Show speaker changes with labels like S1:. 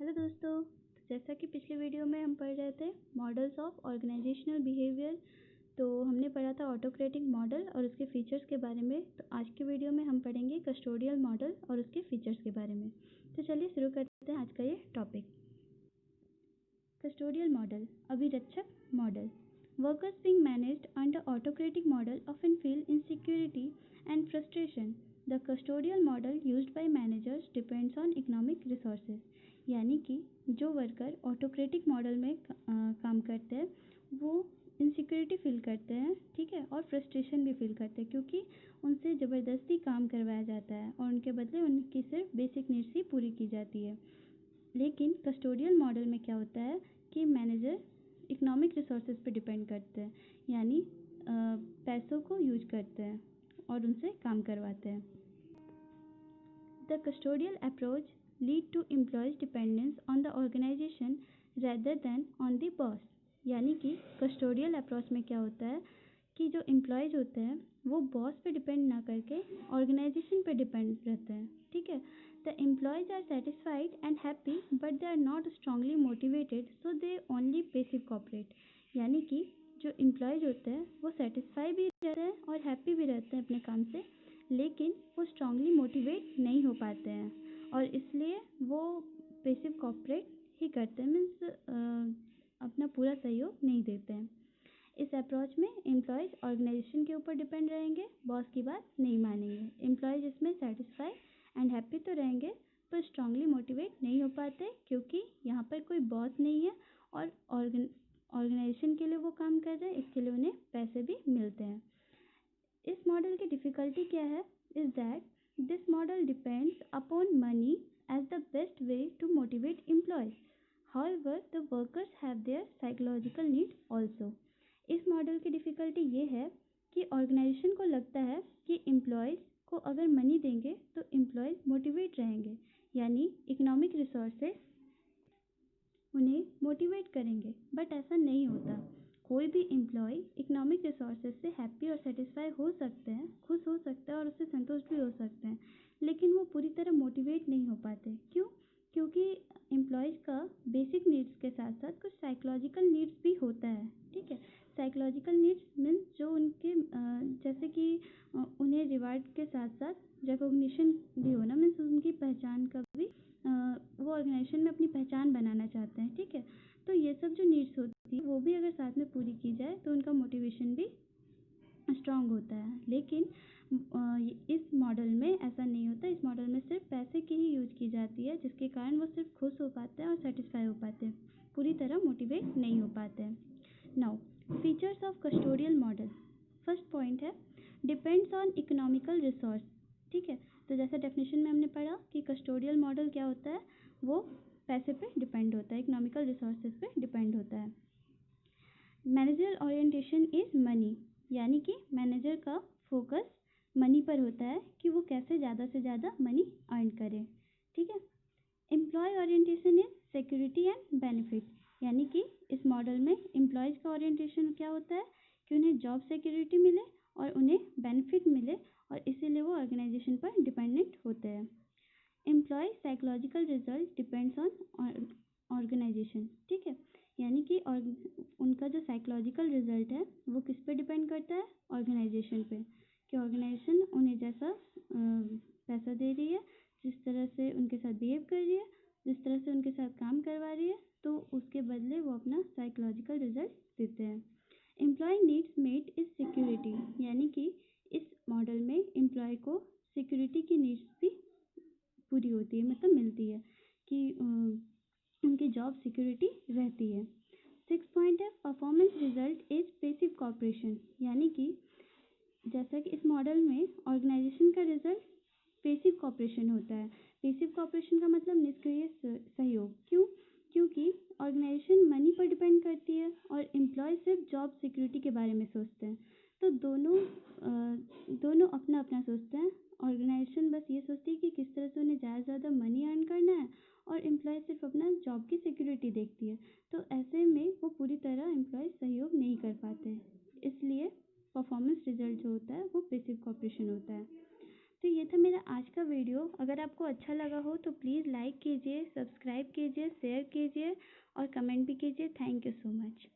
S1: Hello दोस्तों, जैसा कि पिछले वीडियो में हम पढ़ रहे थे मॉडल्स ऑफ ऑर्गेनाइजेशनल बिहेवियर। तो हमने पढ़ा था ऑटोक्रेटिक मॉडल और उसके फीचर्स के बारे में। तो आज के वीडियो में हम पढ़ेंगे कस्टोडियल मॉडल और उसके फीचर्स के बारे में। तो चलिए शुरू करते हैं आज का ये टॉपिक। कस्टोडियल मॉडल, अभिरक्षक model. Workers being managed under autocratic model often feel insecurity and frustration. The custodial model used by managers depends on economic resources. यानी कि जो वर्कर ऑटोक्रेटिक मॉडल में काम करते हैं वो इनसिक्योरिटी फील करते हैं, ठीक है, और फ्रस्ट्रेशन भी फील करते हैं क्योंकि उनसे ज़बरदस्ती काम करवाया जाता है और उनके बदले उनकी सिर्फ बेसिक नीड्स ही पूरी की जाती है। लेकिन कस्टोडियल मॉडल में क्या होता है कि मैनेजर इकोनॉमिक रिसोर्सेज पे डिपेंड करते हैं, यानी पैसों को यूज करते हैं और उनसे काम करवाते हैं। The custodial approach lead to employees dependence on the organisation rather than on the boss. यानी कि कस्टोडियल अप्रोच में क्या होता है कि जो एम्प्लॉयज होते हैं वो बॉस पे डिपेंड ना करके ऑर्गेनाइजेशन पे डिपेंड रहते हैं, ठीक है। The employees are satisfied and happy, but they are not strongly motivated, so they only passive cooperate. यानी कि जो एम्प्लॉयज होते हैं वो सेटिस्फाई भी रहते हैं और हैप्पी भी रहते हैं अपने काम से, लेकिन वो स्ट्रांगली मोटिवेट नहीं हो पाते हैं और इसलिए वो पेसिव कॉपरेट ही करते हैं, मीन्स अपना पूरा सहयोग नहीं देते हैं। इस अप्रोच में एम्प्लॉयज ऑर्गेनाइजेशन के ऊपर डिपेंड रहेंगे, बॉस की बात नहीं मानेंगे। एम्प्लॉयज इसमें सेटिस्फाई एंड हैप्पी तो रहेंगे पर स्ट्रांगली मोटिवेट नहीं हो पाते क्योंकि यहाँ पर कोई बॉस नहीं है और ऑर्गेनाइजेशन के लिए वो काम कर रहे हैं, इसके लिए उन्हें पैसे भी मिलते हैं। इस मॉडल की डिफ़िकल्टी क्या है is that this model depends upon money as the best way to motivate employees. However the workers have their psychological needs also. इस मॉडल की डिफ़िकल्टी ये है कि ऑर्गेनाइजेशन को लगता है कि एम्प्लॉयज़ को अगर मनी देंगे तो एम्प्लॉयज़ मोटिवेट रहेंगे, यानी इकोनॉमिक रिसोर्सेज उन्हें मोटिवेट करेंगे, बट ऐसा नहीं होता। कोई भी एम्प्लॉय इकोनॉमिक रिसोर्सेज से हैप्पी और सेटिस्फाई हो सकते हैं, खुश हो सकते हैं और उससे संतुष्ट भी हो सकते हैं, लेकिन वो पूरी तरह मोटिवेट नहीं हो पाते। क्यों? क्योंकि एम्प्लॉयज़ का बेसिक नीड्स के साथ साथ कुछ साइकोलॉजिकल नीड्स भी होता है, ठीक है। साइकोलॉजिकल नीड्स मीन्स जो उनके जैसे कि उन्हें रिवार्ड के साथ साथ रिकॉग्निशन भी होना, मीन्स उनकी पहचान का भी वो ऑर्गेनाइजेशन में अपनी पहचान बनाना चाहते हैं, ठीक है। तो ये सब जो नीड्स होती है वो भी अगर साथ में पूरी की जाए तो उनका मोटिवेशन भी स्ट्रांग होता है। लेकिन इस मॉडल में ऐसा नहीं होता। इस मॉडल में सिर्फ पैसे की ही यूज की जाती है, जिसके कारण वो सिर्फ खुश हो पाते हैं और सेटिस्फाई हो पाते हैं, पूरी तरह मोटिवेट नहीं हो पाते हैं। Now features of custodial model. First point है डिपेंड्स ऑन इकोनॉमिकल रिसोर्स, ठीक है। तो जैसा डेफिनेशन में हमने पढ़ा कि कस्टोडियल मॉडल क्या होता है, वो पैसे पे डिपेंड होता है, इकोनॉमिकल रिसोर्सेज पे डिपेंड होता है। मैनेजरल ओरिएंटेशन इज मनी, यानी कि मैनेजर का फोकस मनी पर होता है कि वो कैसे ज़्यादा से ज़्यादा मनी अर्न करे, ठीक है। Employee orientation is security and benefit, यानी कि इस मॉडल में एम्प्लॉयज़ का ओरिएंटेशन क्या होता है कि उन्हें जॉब सिक्योरिटी मिले और उन्हें बेनिफिट मिले और इसीलिए वो ऑर्गेनाइजेशन पर डिपेंडेंट होते हैं। Employee psychological result depends on organisation, ठीक है, यानी कि उनका जो साइकोलॉजिकल रिजल्ट है वो किस पे डिपेंड करता है, ऑर्गेनाइजेशन पे, कि ऑर्गेनाइजेशन उन्हें जैसा पैसा दे रही है, जिस तरह से उनके साथ बिहेव कर रही है, जिस तरह से उनके साथ काम करवा रही है, तो उसके बदले वो अपना साइकोलॉजिकल रिजल्ट देते हैं। Employee needs met is security, यानी कि इस मॉडल में एम्प्लॉय को सिक्योरिटी की नीड्स भी पूरी होती है, मतलब मिलती है कि उनकी जॉब सिक्योरिटी रहती है। 6 पॉइंट है performance result is passive cooperation, यानी कि जैसा कि इस मॉडल में ऑर्गेनाइजेशन का रिजल्ट पैसिव कॉपरेशन होता है। पैसिव कॉपरेशन का मतलब निष्क्रिय सहयोग। क्यों? क्योंकि ऑर्गेनाइजेशन मनी पर डिपेंड करती है और एम्प्लॉय सिर्फ जॉब सिक्योरिटी के बारे में सोचते हैं, तो दोनों अपना अपना सोचते हैं। ऑर्गेनाइजेशन बस ये सोचती है कि किस तरह से उन्हें ज़्यादा से ज़्यादा मनी अर्न करना है और एम्प्लॉय सिर्फ अपना जॉब की सिक्योरिटी देखती है, तो ऐसे में वो पूरी तरह एम्प्लॉय सहयोग नहीं कर पाते, इसलिए परफॉर्मेंस रिजल्ट जो होता है वो पैसिव कॉपरेशन होता है। तो ये था मेरा आज का वीडियो। अगर आपको अच्छा लगा हो तो प्लीज़ लाइक कीजिए, सब्सक्राइब कीजिए, शेयर कीजिए और कमेंट भी कीजिए। Thank you so much.